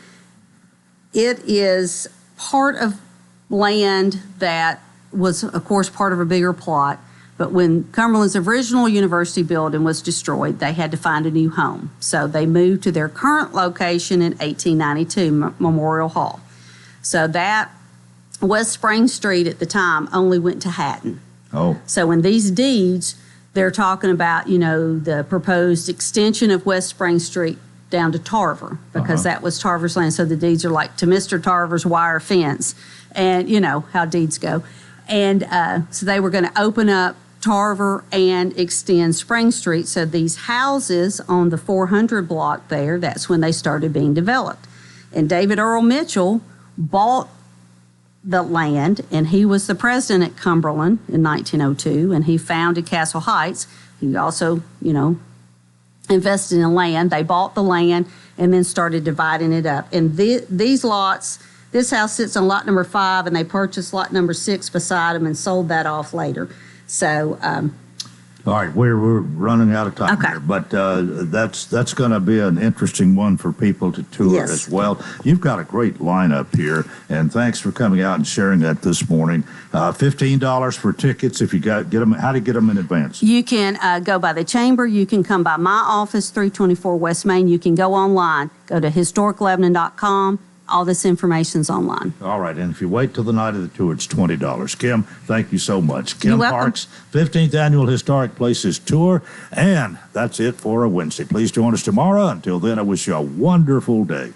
It is part of land that was, of course, part of a bigger plot. But when Cumberland's original university building was destroyed, they had to find a new home. So they moved to their current location in 1892, Memorial Hall. So that West Spring Street at the time only went to Hatton. Oh. So in these deeds, they're talking about, the proposed extension of West Spring Street down to Tarver, because that was Tarver's land. So the deeds are like to Mr. Tarver's wire fence, and you know how deeds go. And so they were going to open up Tarver and extend Spring Street. So these houses on the 400 block there, that's when they started being developed. And David Earl Mitchell bought the land, and he was the president at Cumberland in 1902, and he founded Castle Heights. He also, invested in land. They bought the land and then started dividing it up. And these lots, this house sits on lot number 5, and they purchased lot number 6 beside them and sold that off later. So, all right, we're running out of time here, but that's going to be an interesting one for people to tour as well. You've got a great lineup here, and thanks for coming out and sharing that this morning. $15 for tickets if you get them. How do you get them in advance? You can go by the chamber. You can come by my office, 324 West Main. You can go online. Go to historiclebanon.com. All this information's online. All right, and if you wait till the night of the tour, it's $20. Kim, thank you so much. Kim Parks, 15th Annual Historic Places Tour, and that's it for a Wednesday. Please join us tomorrow. Until then, I wish you a wonderful day.